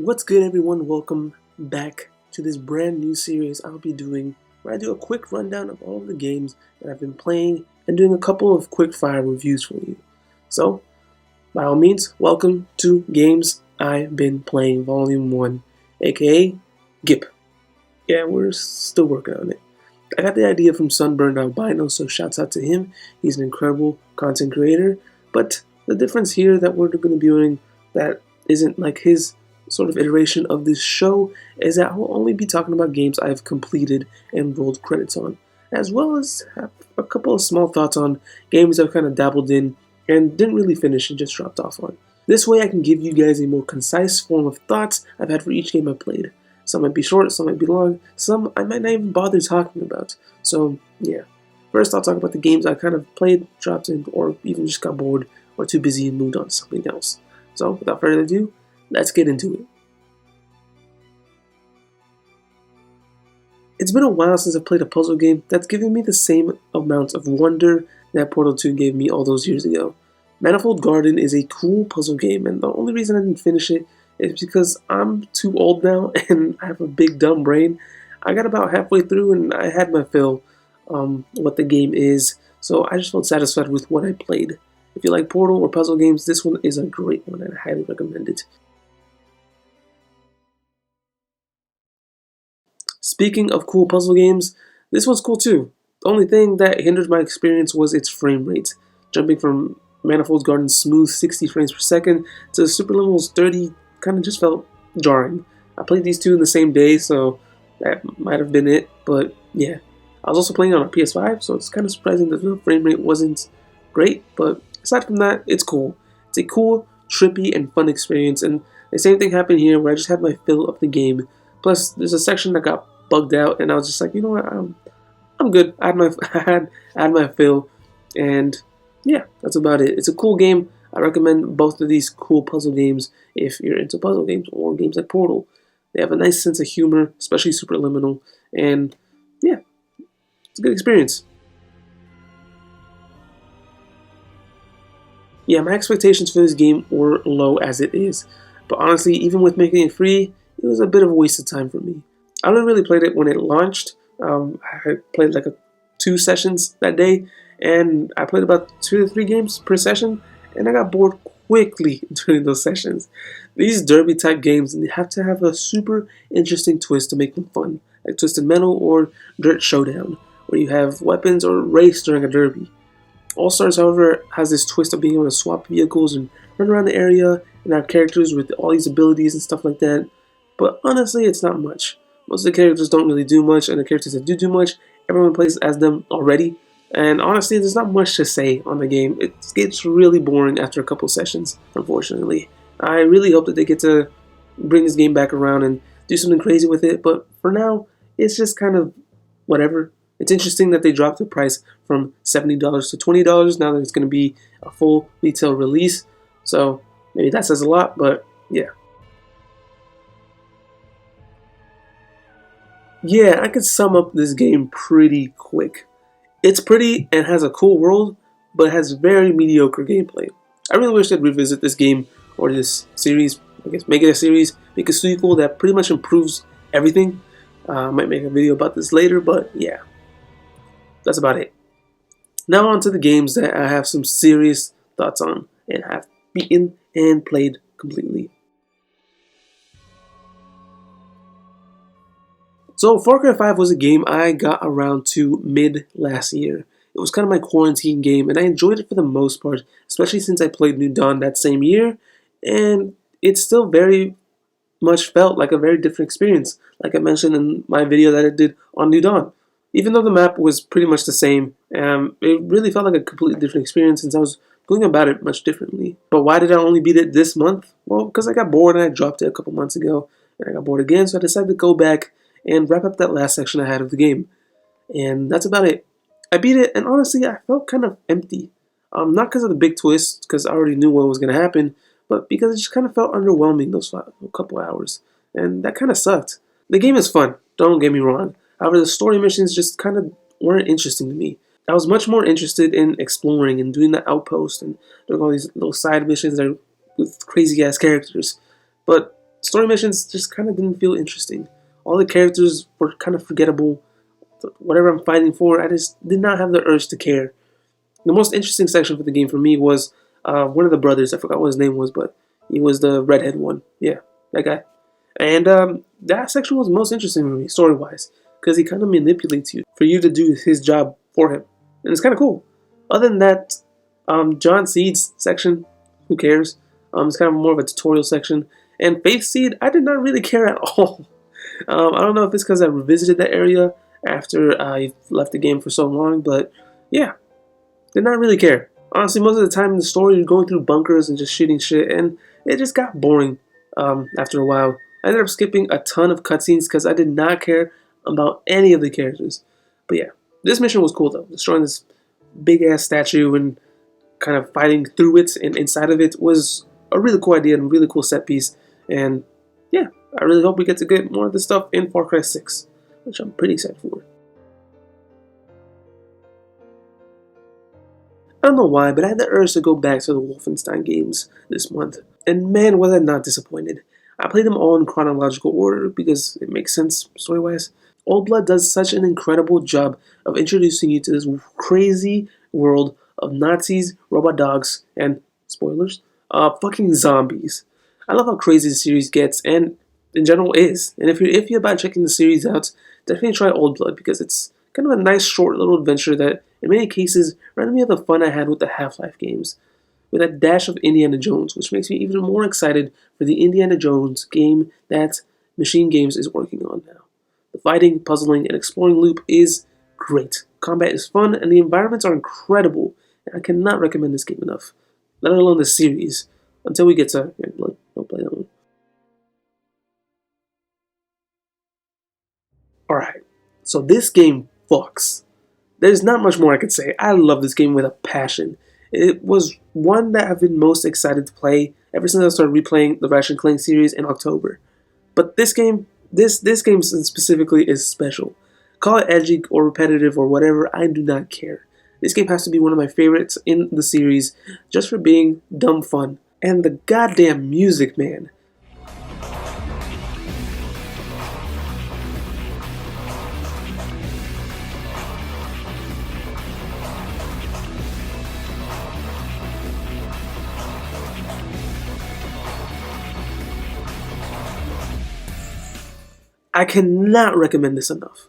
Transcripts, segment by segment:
What's good, everyone? Welcome back to this brand new series I'll be doing where I do a quick rundown of all of the games that I've been playing and doing a couple of quick fire reviews for you. So, by all means, welcome to Games I've Been Playing Volume 1, aka GIP. Yeah, we're still working on it. I got the idea from Sunburned Albino, so shouts out to him. He's an incredible content creator, but the difference here that we're going to be doing that isn't like his sort of iteration of this show is that I'll only be talking about games I've completed and rolled credits on, as well as have a couple of small thoughts on games I've kind of dabbled in and didn't really finish and just dropped off on. This way I can give you guys a more concise form of thoughts I've had for each game I've played. Some might be short, some might be long, some I might not even bother talking about. So yeah, first I'll talk about the games I kind of played, dropped in, or even just got bored or too busy and moved on to something else. So without further ado, let's get into it. It's been a while since I've played a puzzle game that's given me the same amount of wonder that Portal 2 gave me all those years ago. Manifold Garden is a cool puzzle game, and the only reason I didn't finish it is because I'm too old now and I have a big dumb brain. I got about halfway through and I had my fill what the game is, so I just felt satisfied with what I played. If you like Portal or puzzle games, this one is a great one and I highly recommend it. Speaking of cool puzzle games, this one's cool too. The only thing that hindered my experience was its frame rate. Jumping from Manifold Garden's smooth 60 frames per second to Superliminal's 30 kind of just felt jarring. I played these two in the same day, so that might have been it, but yeah. I was also playing on a PS5, so it's kind of surprising that the frame rate wasn't great, but aside from that, it's cool. It's a cool, trippy, and fun experience, and the same thing happened here where I just had my fill of the game. Plus, there's a section that got bugged out, and I was just like, you know what, I'm good. I had my fill, and yeah, that's about it. It's a cool game. I recommend both of these cool puzzle games if you're into puzzle games or games like Portal. They have a nice sense of humor, especially Superliminal, and yeah, it's a good experience. Yeah, my expectations for this game were low as it is, but honestly, even with making it free, it was a bit of a waste of time for me. I only really played it when it launched. I played like 2 sessions that day, and I played about 2 to 3 games per session, and I got bored quickly during those sessions. These derby type games have to have a super interesting twist to make them fun, like Twisted Metal or Dirt Showdown, where you have weapons or race during a derby. All Stars, however, has this twist of being able to swap vehicles and run around the area and have characters with all these abilities and stuff like that, but honestly, it's not much. Most of the characters don't really do much, and the characters that do much, everyone plays as them already. And honestly, there's not much to say on the game. It gets really boring after a couple sessions, unfortunately. I really hope that they get to bring this game back around and do something crazy with it, but for now, it's just kind of whatever. It's interesting that they dropped the price from $70 to $20 now that it's going to be a full retail release. So maybe that says a lot, but yeah. Yeah, I could sum up this game pretty quick. It's pretty and has a cool world, but has very mediocre gameplay. I really wish they'd revisit this game or this series, I guess make it a series, make a sequel that pretty much improves everything. I might make a video about this later, but yeah, that's about it. Now on to the games that I have some serious thoughts on and have beaten and played completely. So Far Cry 5 was a game I got around to mid last year. It was kind of my quarantine game, and I enjoyed it for the most part, especially since I played New Dawn that same year, and it still very much felt like a very different experience, like I mentioned in my video that I did on New Dawn. Even though the map was pretty much the same, it really felt like a completely different experience since I was going about it much differently. But why did I only beat it this month? Well, because I got bored and I dropped it a couple months ago, and I got bored again, so I decided to go back and wrap up that last section I had of the game. And that's about it. I beat it, and honestly, I felt kind of empty. Not because of the big twist, because I already knew what was going to happen, but because it just kind of felt underwhelming those couple hours. And that kind of sucked. The game is fun, don't get me wrong. However, the story missions just kind of weren't interesting to me. I was much more interested in exploring and doing the outpost and doing all these little side missions that are with crazy ass characters. But Story missions just kind of didn't feel interesting. All the characters were kind of forgettable. Whatever I'm fighting for, I just did not have the urge to care. The most interesting section for the game for me was one of the brothers. I forgot what his name was, but he was the redhead one. Yeah, that guy. And that section was most interesting for me, story-wise, because he kind of manipulates you for you to do his job for him. And it's kind of cool. Other than that, John Seed's section, who cares? It's kind of more of a tutorial section. And Faith Seed, I did not really care at all. I don't know if it's because I revisited that area after I left the game for so long, but yeah, did not really care. Honestly, most of the time in the story, you're going through bunkers and just shooting shit, and it just got boring after a while. I ended up skipping a ton of cutscenes because I did not care about any of the characters. But yeah, this mission was cool though. Destroying this big-ass statue and kind of fighting through it and inside of it was a really cool idea and a really cool set piece. And yeah, I really hope we get to get more of this stuff in Far Cry 6, which I'm pretty excited for. I don't know why, but I had the urge to go back to the Wolfenstein games this month. And man, was I not disappointed. I played them all in chronological order because it makes sense story-wise. Old Blood does such an incredible job of introducing you to this crazy world of Nazis, robot dogs, and, spoilers, fucking zombies. I love how crazy the series gets, and in general is. And if you're about checking the series out, definitely try Old Blood because it's kind of a nice short little adventure that, in many cases, reminded me of the fun I had with the Half-Life games, with a dash of Indiana Jones, which makes me even more excited for the Indiana Jones game that Machine Games is working on now. The fighting, puzzling, and exploring loop is great. Combat is fun, and the environments are incredible, and I cannot recommend this game enough, let alone the series, until we get to Blood. Don't play that one. Alright, so this game fucks. There's not much more I could say. I love this game with a passion. It was one that I've been most excited to play ever since I started replaying the Ratchet & Clank series in October. But this game, this game specifically is special. Call it edgy or repetitive or whatever, I do not care. This game has to be one of my favorites in the series just for being dumb fun. And the goddamn music, man. I cannot recommend this enough.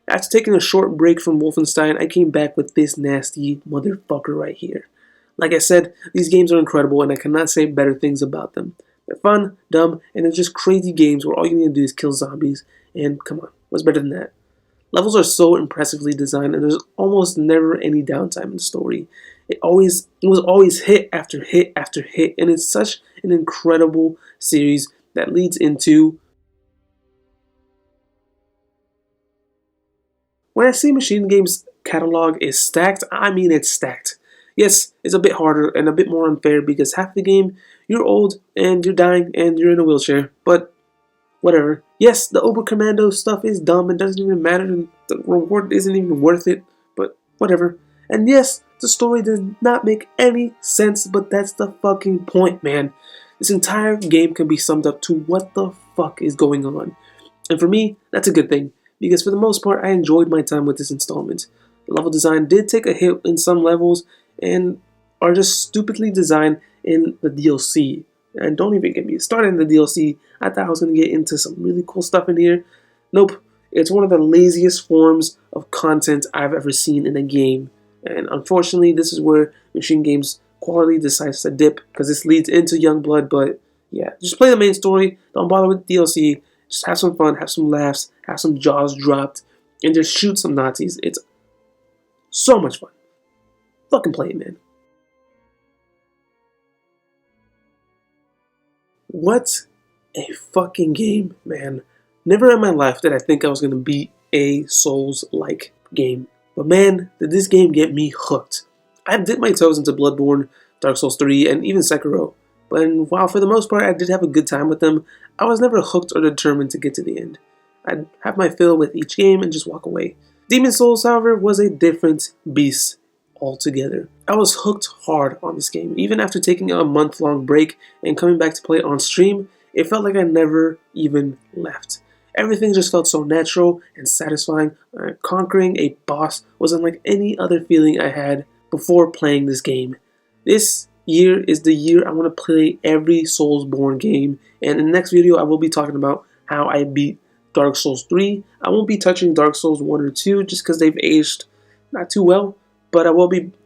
After taking a short break from Wolfenstein, I came back with this nasty motherfucker right here. Like I said, these games are incredible and I cannot say better things about them. They're fun, dumb, and they're just crazy games where all you need to do is kill zombies. And come on, what's better than that? Levels are so impressively designed and there's almost never any downtime in the story. It was always hit after hit after hit, and it's such an incredible series that leads into... When I say Machine Games' catalog is stacked, I mean it's stacked. Yes, it's a bit harder and a bit more unfair because half the game, you're old and you're dying and you're in a wheelchair, but whatever. Yes, the Oberkommando stuff is dumb and doesn't even matter and the reward isn't even worth it, but whatever. And yes, the story does not make any sense, but that's the fucking point, man. This entire game can be summed up to what the fuck is going on. And for me, that's a good thing, because for the most part, I enjoyed my time with this installment. The level design did take a hit in some levels, and are just stupidly designed in the DLC. And don't even get me started in the DLC. I thought I was going to get into some really cool stuff in here. Nope. It's one of the laziest forms of content I've ever seen in a game. And unfortunately, this is where Machine Games' quality decides to dip, because this leads into Youngblood. But yeah, just play the main story. Don't bother with DLC. Just have some fun, have some laughs, have some jaws dropped, and just shoot some Nazis. It's so much fun. Fucking play it, man. What a fucking game, man. Never in my life did I think I was going to beat a Souls-like game. But man, did this game get me hooked. I've dipped my toes into Bloodborne, Dark Souls 3, and even Sekiro. But while for the most part I did have a good time with them, I was never hooked or determined to get to the end. I'd have my fill with each game and just walk away. Demon's Souls, however, was a different beast altogether. I was hooked hard on this game. Even after taking a month-long break and coming back to play it on stream, it felt like I never even left. Everything just felt so natural and satisfying. Conquering a boss was unlike any other feeling I had before playing this game. This year is the year I want to play every Soulsborne game, and in the next video I will be talking about how I beat Dark Souls 3. I won't be touching Dark Souls 1 or 2 just because they've aged not too well, but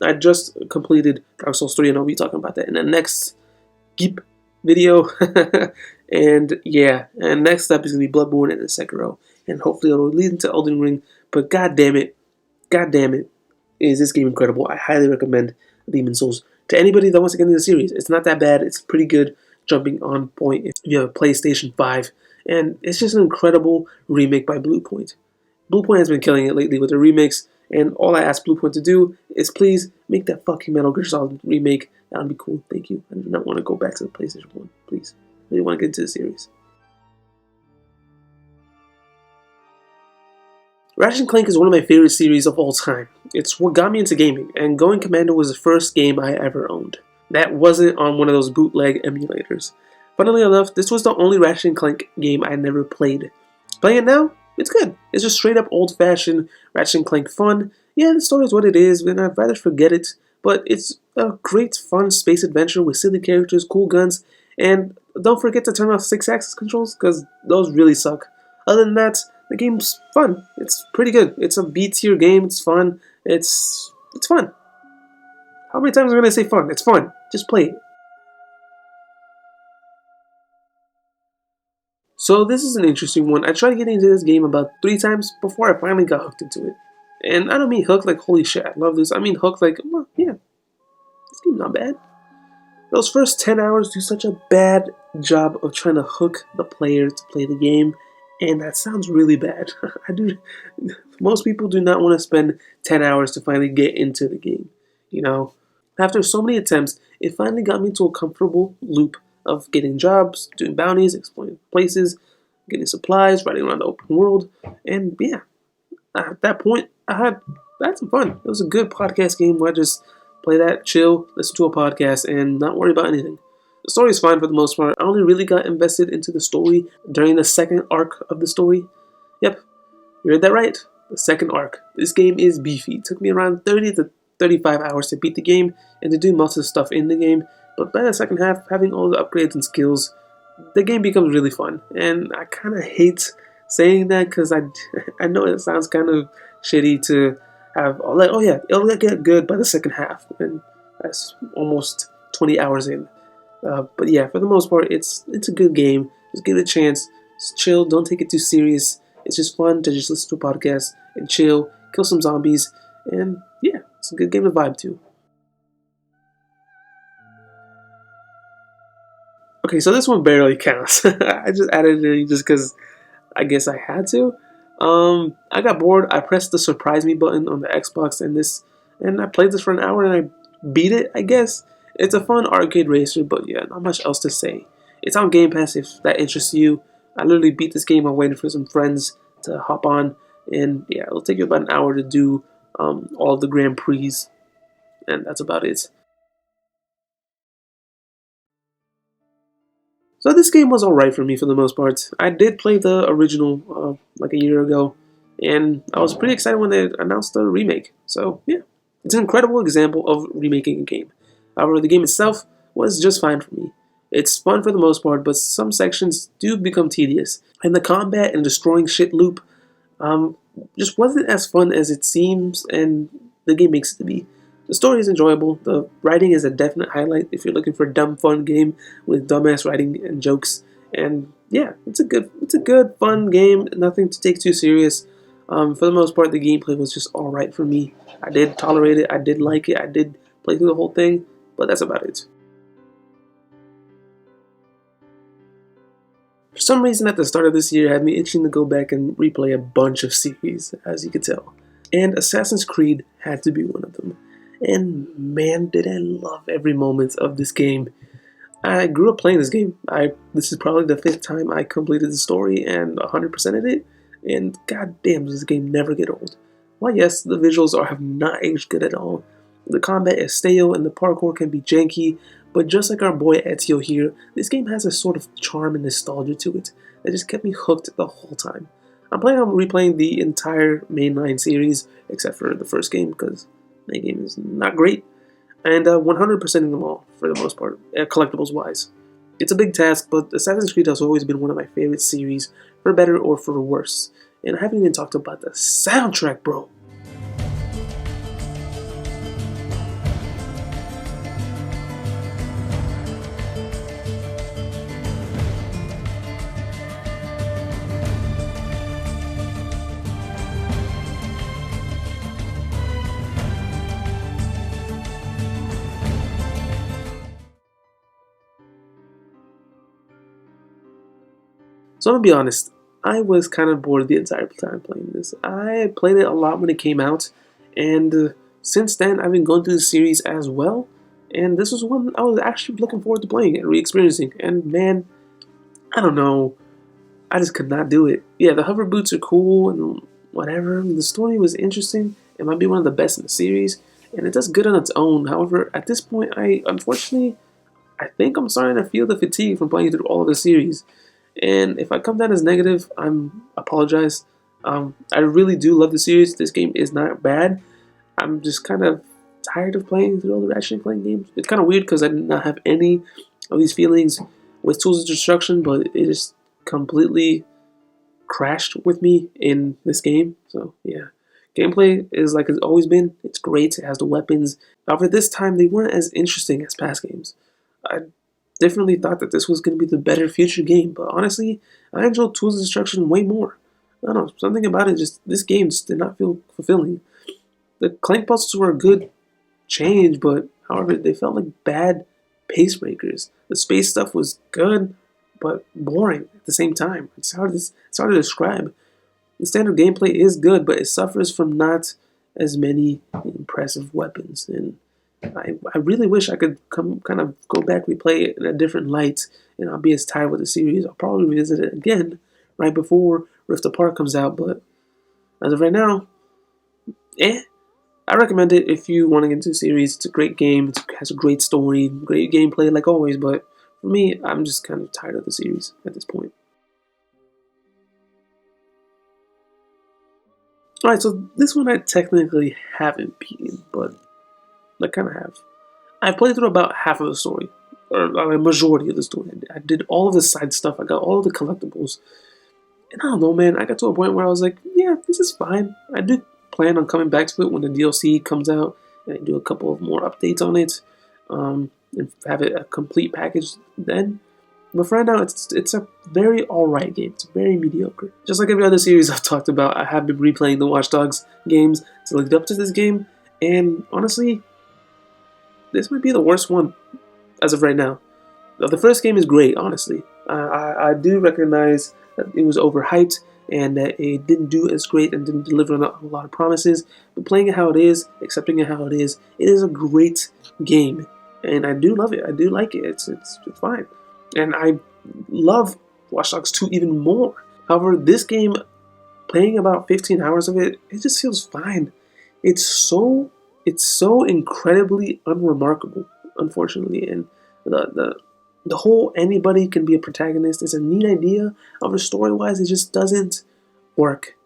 I just completed Dark Souls 3 and I'll be talking about that in the next Geep video. And yeah, and next up is going to be Bloodborne and Sekiro, and hopefully it'll lead into Elden Ring, but god damn it, is this game incredible. I highly recommend Demon's Souls to anybody that wants to get into the series. It's not that bad. It's pretty good jumping on point if you have a PlayStation 5, and it's just an incredible remake by Bluepoint. Bluepoint has been killing it lately with their remakes, and all I ask Bluepoint to do is please make that fucking Metal Gear Solid remake. That would be cool. Thank you. I do not want to go back to the PlayStation 1. Please. I really want to get into the series. Ratchet & Clank is one of my favorite series of all time. It's what got me into gaming, and Going Commando was the first game I ever owned. That wasn't on one of those bootleg emulators. Funnily enough, this was the only Ratchet & Clank game I never played. Playing it now, it's good. It's just straight up old-fashioned Ratchet & Clank fun. Yeah, the story is what it is, and I'd rather forget it, but it's a great fun space adventure with silly characters, cool guns, and don't forget to turn off 6-axis controls, because those really suck. Other than that, the game's fun. It's pretty good. It's a B-tier game. It's fun. It's fun. How many times am I going to say fun? It's fun. Just play it. So this is an interesting one. I tried getting into this game about 3 times before I finally got hooked into it. And I don't mean hooked like, holy shit, I love this. I mean hooked like, well, yeah, this game's not bad. Those first 10 hours do such a bad job of trying to hook the player to play the game, and that sounds really bad. Most people do not want to spend 10 hours to finally get into the game, you know. After so many attempts, it finally got me into a comfortable loop of getting jobs, doing bounties, exploring places, getting supplies, riding around the open world, and yeah, at that point, I had some fun. It was a good podcast game where I just play that, chill, listen to a podcast, and not worry about anything. The story is fine for the most part. I only really got invested into the story during the second arc of the story. Yep, you heard that right. The second arc. This game is beefy. It took me around 30 to 35 hours to beat the game and to do most of the stuff in the game. But by the second half, having all the upgrades and skills, the game becomes really fun. And I kind of hate saying that because I know it sounds kind of shitty to have, like, oh yeah, it'll get good by the second half. And that's almost 20 hours in. But yeah, for the most part, it's a good game. Just give it a chance. Just chill. Don't take it too serious. It's just fun to just listen to a podcast and chill, kill some zombies, and yeah, it's a good game to vibe to. Okay, so this one barely counts. I just added it in just because I guess I had to. I got bored. I pressed the surprise me button on the Xbox and I played this for an hour and I beat it, I guess. It's a fun arcade racer, but yeah, not much else to say. It's on Game Pass if that interests you. I literally beat this game. I'm waiting for some friends to hop on, and yeah, it'll take you about an hour to do all of the Grand Prix, and that's about it. So this game was alright for me for the most part. I did play the original like a year ago, and I was pretty excited when they announced the remake. So yeah, it's an incredible example of remaking a game. However, the game itself was just fine for me. It's fun for the most part, but some sections do become tedious. And the combat and destroying shit loop just wasn't as fun as it seems, and the game makes it to be. The story is enjoyable. The writing is a definite highlight if you're looking for a dumb fun game with dumbass writing and jokes. And yeah, it's a good fun game. Nothing to take too serious. For the most part, the gameplay was just alright for me. I did tolerate it. I did like it. I did play through the whole thing, but that's about it. For some reason at the start of this year, it had me itching to go back and replay a bunch of series, as you could tell. And Assassin's Creed had to be one of them. And man, did I love every moment of this game. I grew up playing this game. This is probably the 5th time I completed the story and 100%ed it. And goddamn, does this game never get old. Well, yes, the visuals have not aged good at all. The combat is stale and the parkour can be janky, but just like our boy Ezio here, this game has a sort of charm and nostalgia to it that just kept me hooked the whole time. I'm planning on replaying the entire mainline series, except for the first game, because that game is not great, and 100%ing them all, for the most part, collectibles-wise. It's a big task, but Assassin's Creed has always been one of my favorite series, for better or for worse. And I haven't even talked about the soundtrack, bro. So I'm gonna be honest, I was kind of bored the entire time playing this. I played it a lot when it came out, and since then I've been going through the series as well, and this was one I was actually looking forward to playing and re-experiencing, and man, I don't know, I just could not do it. Yeah, the hover boots are cool and whatever, the story was interesting, it might be one of the best in the series, and it does good on its own. However, at this point, unfortunately, I think I'm starting to feel the fatigue from playing through all of the series. And if I come down as negative, I apologize. I really do love the series. This game is not bad. I'm just kind of tired of playing through all the Ratchet & Clank games. It's kind of weird because I did not have any of these feelings with Tools of Destruction, but it just completely crashed with me in this game. So yeah, gameplay is like it's always been. It's great. It has the weapons. However, this time they weren't as interesting as past games. I definitely thought that this was going to be the better future game, but honestly, I enjoyed Tools of Destruction way more. I don't know, something about it, just this game just did not feel fulfilling. The Clank puzzles were a good change, but however, they felt like bad pace breakers. The space stuff was good, but boring at the same time. It's hard to describe. The standard gameplay is good, but it suffers from not as many impressive weapons, and I really wish I could kind of go back, replay it in a different light, and I'll be as tired with the series. I'll probably revisit it again right before Rift Apart comes out, but as of right now, I recommend it if you want to get into the series. It's a great game. It has a great story, great gameplay like always, but for me, I'm just kind of tired of the series at this point. Alright, so this one I technically haven't beaten, but I kind of have. I played through about half of the story, or a majority of the story. I did all of the side stuff. I got all of the collectibles. And I don't know, man. I got to a point where I was like, yeah, this is fine. I do plan on coming back to it when the DLC comes out and I do a couple of more updates on it and have it a complete package then. But for right now, it's a very alright game. It's very mediocre. Just like every other series I've talked about, I have been replaying the Watch Dogs games to lead up to this game. And honestly, this might be the worst one as of right now. The first game is great, honestly. I do recognize that it was overhyped and that it didn't do as great and didn't deliver on a lot of promises. But playing it how it is, accepting it how it is a great game. And I do love it. I do like it. It's fine. And I love Watch Dogs 2 even more. However, this game, playing about 15 hours of it, it just feels fine. It's so incredibly unremarkable, unfortunately, and the whole anybody can be a protagonist is a neat idea. However, story-wise, it just doesn't work.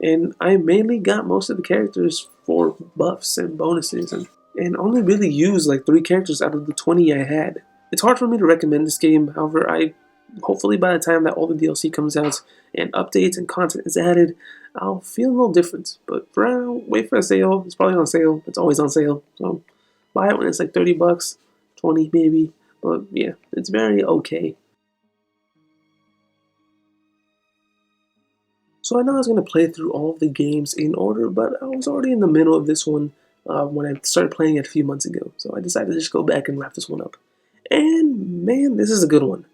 And I mainly got most of the characters for buffs and bonuses, and only really used like 3 characters out of the 20 I had. It's hard for me to recommend this game. However, hopefully by the time that all the DLC comes out and updates and content is added, I'll feel a little different. But for now, wait for a sale. It's probably on sale. It's always on sale. So buy it when it's like 30 bucks, 20 maybe. But yeah, it's very okay. So I know I was going to play through all of the games in order, but I was already in the middle of this one when I started playing it a few months ago. So I decided to just go back and wrap this one up. And man, this is a good one.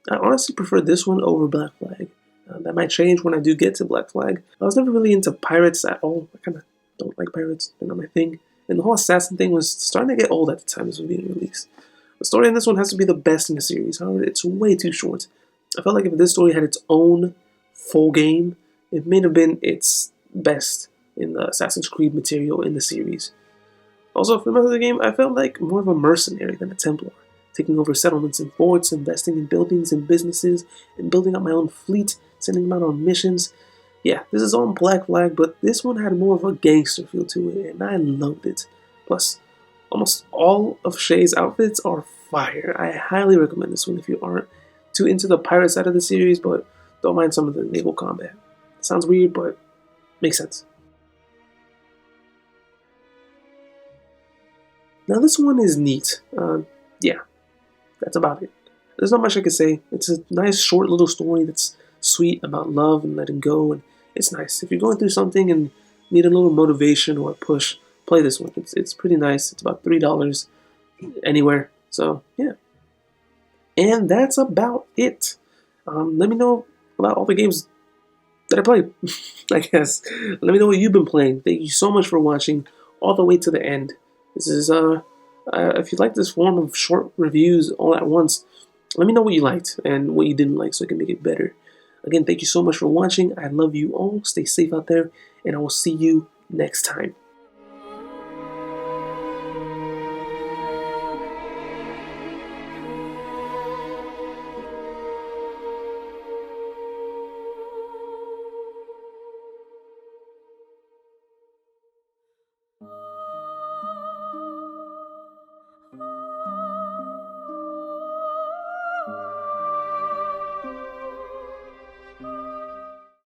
I honestly prefer this one over Black Flag. That might change when I do get to Black Flag. I was never really into pirates at all. I kind of don't like pirates. They're not my thing. And the whole assassin thing was starting to get old at the time this was being released. The story in this one has to be the best in the series. However, it's way too short. I felt like if this story had its own full game, it may have been its best in the Assassin's Creed material in the series. Also, for most of the game, I felt like more of a mercenary than a Templar, taking over settlements and forts, investing in buildings and businesses, and building up my own fleet, sending them out on missions. Yeah, this is all in Black Flag, but this one had more of a gangster feel to it, and I loved it. Plus, almost all of Shay's outfits are fire. I highly recommend this one if you aren't too into the pirate side of the series, but don't mind some of the naval combat. Sounds weird, but makes sense. Now this one is neat. Yeah, that's about it. There's not much I can say. It's a nice short little story that's sweet about love and letting go, and it's nice. If you're going through something and need a little motivation or a push, play this one. It's pretty nice. It's about $3 anywhere. So yeah. And that's about it. Let me know about all the games that I played, I guess. Let me know what you've been playing. Thank you so much for watching all the way to the end. This is, if you like this form of short reviews all at once, let me know what you liked and what you didn't like so I can make it better. Again, thank you so much for watching. I love you all. Stay safe out there, and I will see you next time.